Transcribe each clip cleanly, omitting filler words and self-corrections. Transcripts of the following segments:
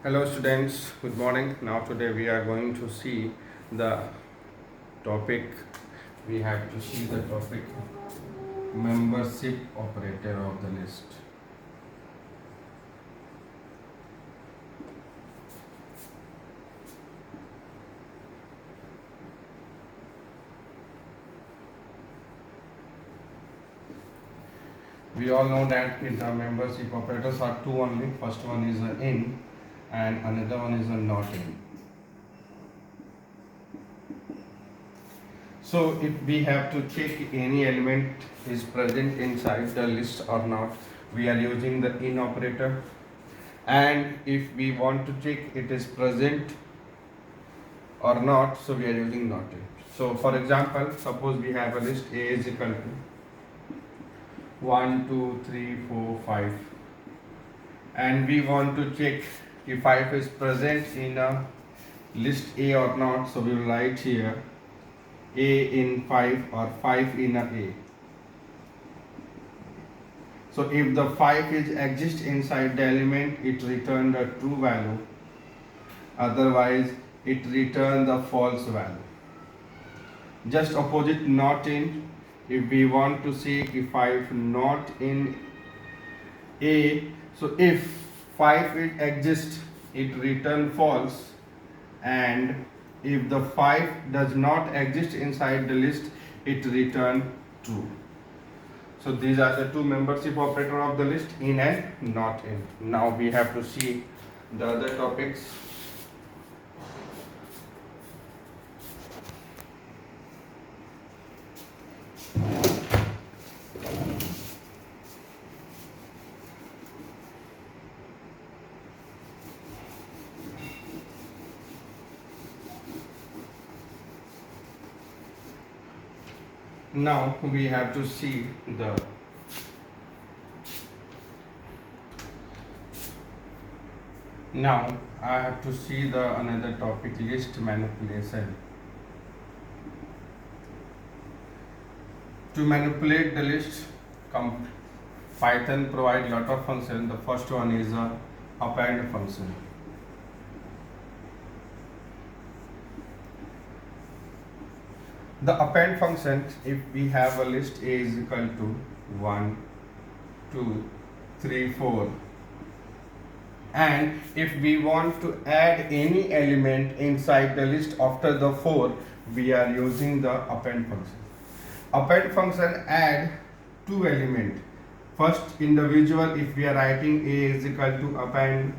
Hello students, good morning. Now today we are going to see the topic. We have to see the topic membership operator of the list. We all know that in the membership operators are two only. First one is a in and another one is a not in. So if we have to check any element is present inside the list or not, we are using the in operator. And if we want to check it is present or not, so we are using not in. So for example, suppose we have a list A is equal to 1, 2, 3, 4, 5, and we want to check if 5 is present in a list A or not, so we will write here A in 5 or 5 in a. So if the 5 is exists inside the element, it return the true value, otherwise it return the false value. Just opposite not in, if we want to see if 5 not in A, so if 5 it exists, it return false, and if the 5 does not exist inside the list, it return true. So these are the two membership operator of the list, in and not in. Now we have to see the other topics. Now we have to see the I have to see the another topic, list manipulation. To manipulate the list, Python provide lot of functions. The first one is a append function. The append function, if we have a list A is equal to 1, 2, 3, 4, and if we want to add any element inside the list after the 4, we are using the append function. Append function add two elements. First individual, if we are writing A is equal to append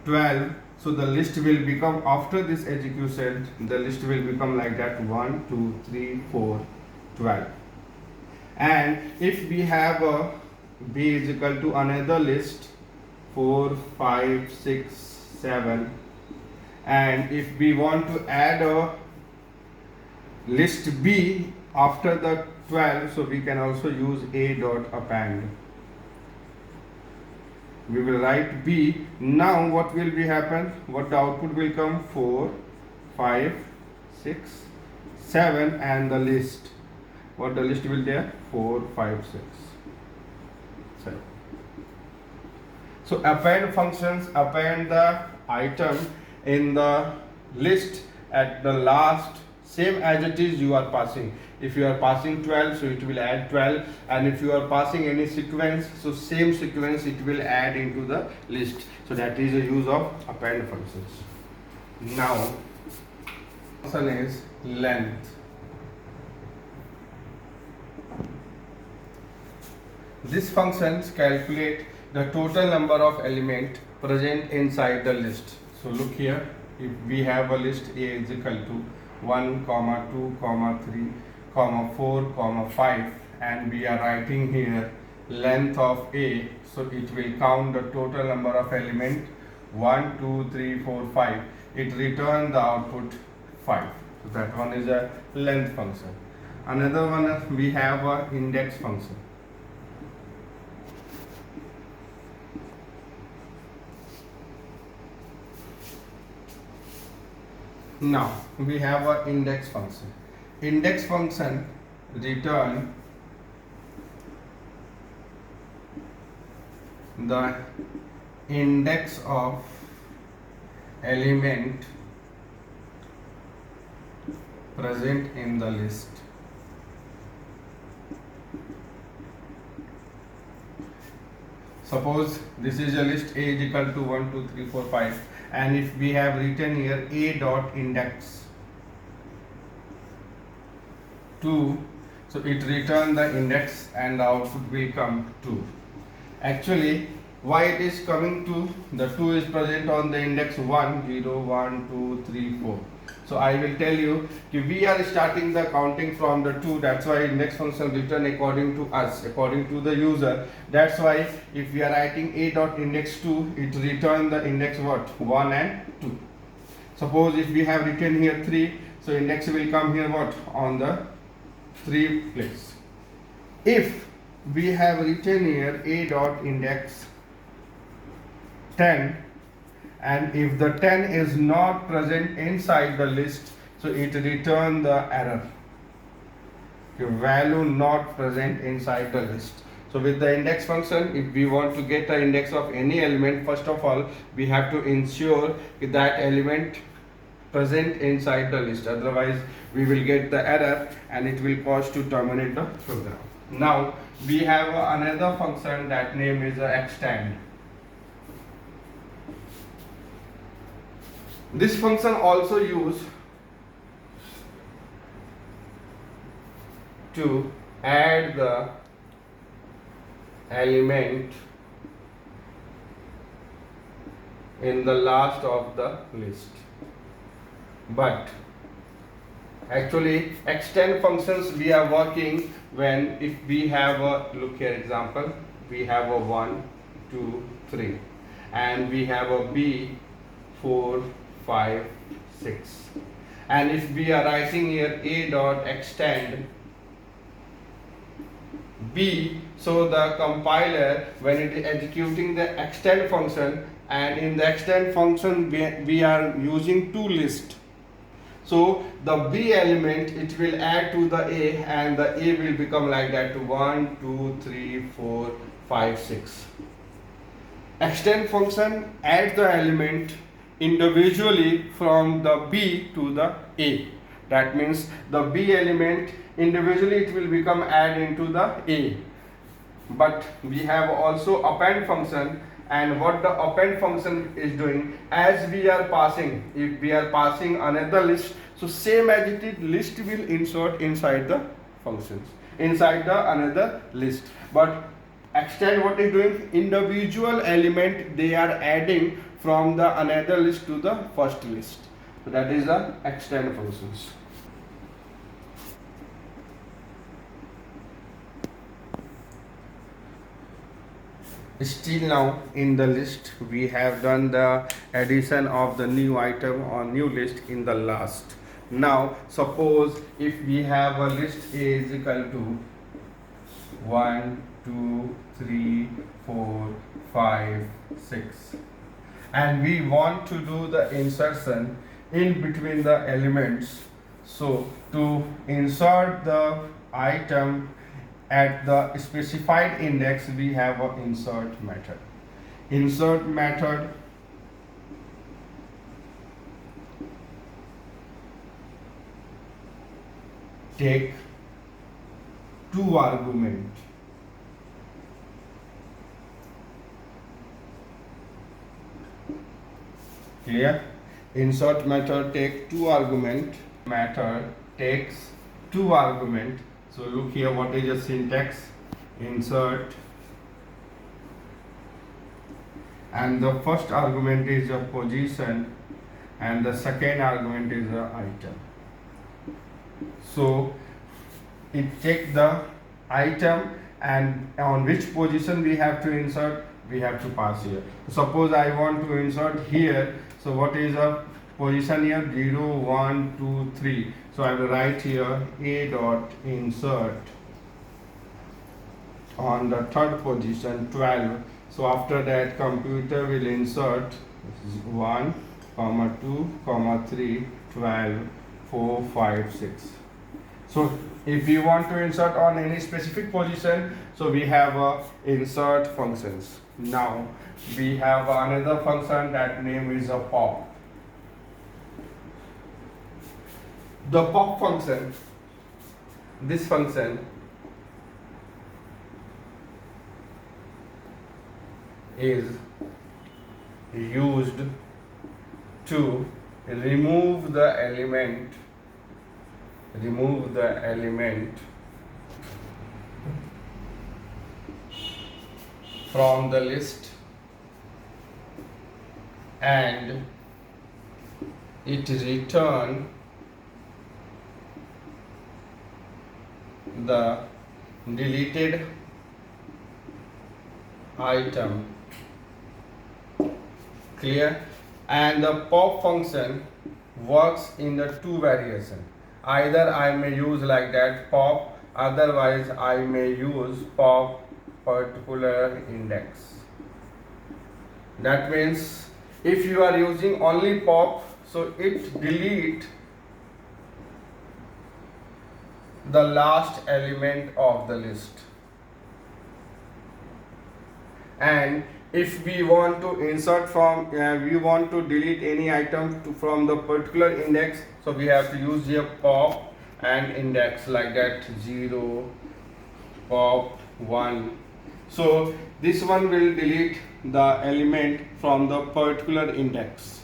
12, so the list will become, after this execution, the list will become like that 1, 2, 3, 4, 12. And if we have a B is equal to another list 4, 5, 6, 7, and if we want to add a list B after the 12, so we can also use A dot append. We will write B. Now what will be happen? What the output will come? 4, 5, 6, 7, and the list. What the list will there? 4, 5, 6, 7. So append functions append the item in the list at the last, same as it is you are passing. If you are passing 12, so it will add 12, and if you are passing any sequence, so same sequence it will add into the list. So that is the use of append functions. Now function is length. This functions calculate the total number of element present inside the list. So look here, if we have a list A is equal to 1, 2, 3, 4, 5, and we are writing here length of A, so it will count the total number of element 1, 2, 3, 4, 5. It returns the output 5. So that one is a length function. Another one, we have a index function. Now we have an index function. Index function return the index of element present in the list. Suppose this is a list, A is equal to 1 2 3 4 5, and if we have written here A dot index 2, so it return the index and the output will come 2. Actually, why it is coming 2? The 2 is present on the index 1 0 1 2 3 4. So I will tell you we are starting the counting from the 2. That's why index function return according to us, according to the user. That's why if we are writing A dot index 2, it return the index what? 1 and 2. Suppose if we have written here 3, so index will come here what? On the 3 place. If we have written here A dot index 10, and if the 10 is not present inside the list, so it return the error, the value not present inside the list. So with the index function, if we want to get the index of any element, first of all we have to ensure that element present inside the list, otherwise we will get the error and it will cause to terminate the program. Now we have another function, that name is extend. This function also used to add the element in the last of the list. But actually extend functions we are working when if we have a, look here example, we have a 1 2 3 and we have a B 4 5 6, and if we are writing here A dot extend B, so the compiler when it is executing the extend function, and in the extend function we are using two lists, so the B element it will add to the A and the A will become like that to 1 2 3 4 5 6. Extend function adds the element individually from the B to the A. That means the B element individually it will become add into the A. But we have also append function, and what the append function is doing, as we are passing, if we are passing another list, so same as it is list will insert inside the functions, inside the another list. But extend what is doing, individual element they are adding from the another list to the first list. So that is the extend functions. Still now in the list we have done the addition of the new item or new list in the last. Now suppose if we have a list A is equal to 1 2 3 4 5 6, and we want to do the insertion in between the elements. So to insert the item at the specified index, we have an insert method. Insert method take two arguments. Clear? Insert method take two argument. Method takes two argument. So look here, what is the syntax? Insert, and the first argument is a position and the second argument is a item. So it takes the item and on which position we have to insert, we have to pass here. Suppose I want to insert here, so what is the position here? 0 1 2 3. So I will write here A dot insert on the third position 12. So after that computer will insert 1 2 3 12 4 5 6. So if we want to insert on any specific position, so we have insert functions. Now we have another function, that name is a pop. The pop function, this function is used to remove the element from the list, and it return the deleted item. Clear? And the pop function works in the two variation. Either I may use like that pop, otherwise I may use pop particular index. That means if you are using only pop, so it delete the last element of the list. And if we want to insert from, we want to delete any item from the particular index, so we have to use here pop and index like that, 0, pop 1. So this one will delete the element from the particular index.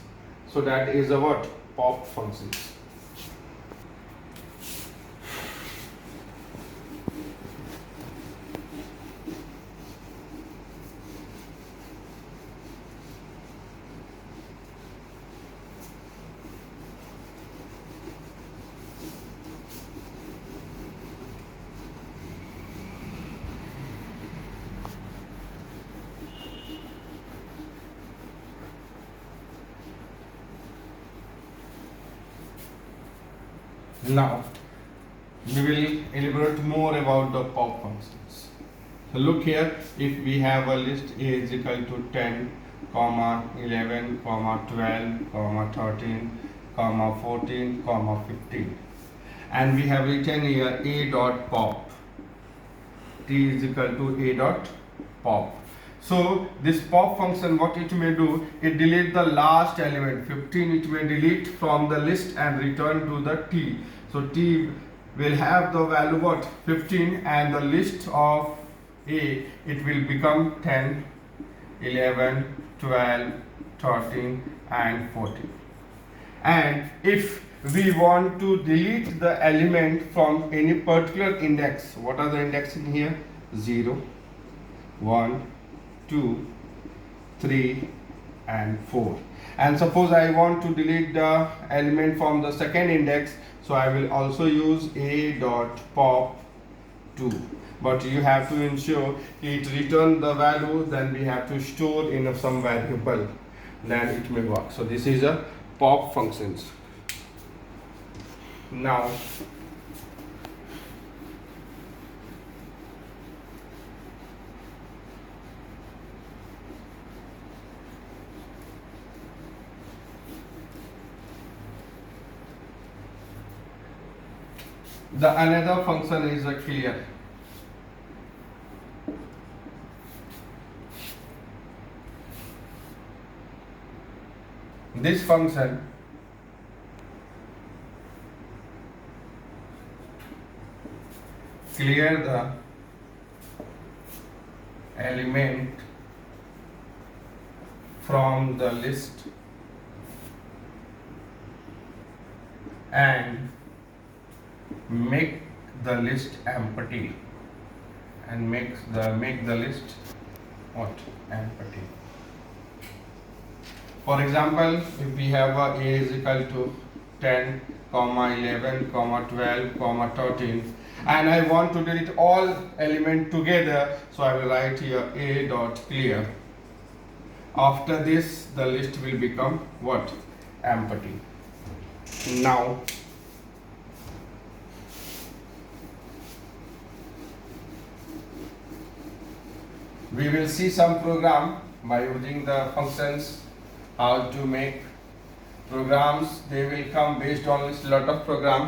So that is a what? Pop functions. Now we will elaborate more about the pop functions. So look here, if we have a list A is equal to 10, 11, 12, 13, 14, 15, and we have written here A dot pop, T is equal to A dot pop. So this pop function, what it may do, it delete the last element 15, it may delete from the list and return to the T. So T will have the value what? 15, and the list of A, it will become 10, 11, 12, 13 and 14. And if we want to delete the element from any particular index, what are the index in here? 0, 1, 2, 3 and 4. And suppose I want to delete the element from the second index, so I will also use A dot pop 2. But you have to ensure it return the value, then we have to store in some variable, then it may work. So this is a pop functions. Now the another function is a clear. This function clear the element from the list and make the list empty, and make the list what? Empty. For example, if we have a is equal to 10, 11, 12, 13, and I want to delete all element together, so I will write here A dot clear. After this, the list will become what? Empty. Now we will see some program by using the functions, how to make programs. They will come based on this lot of programs.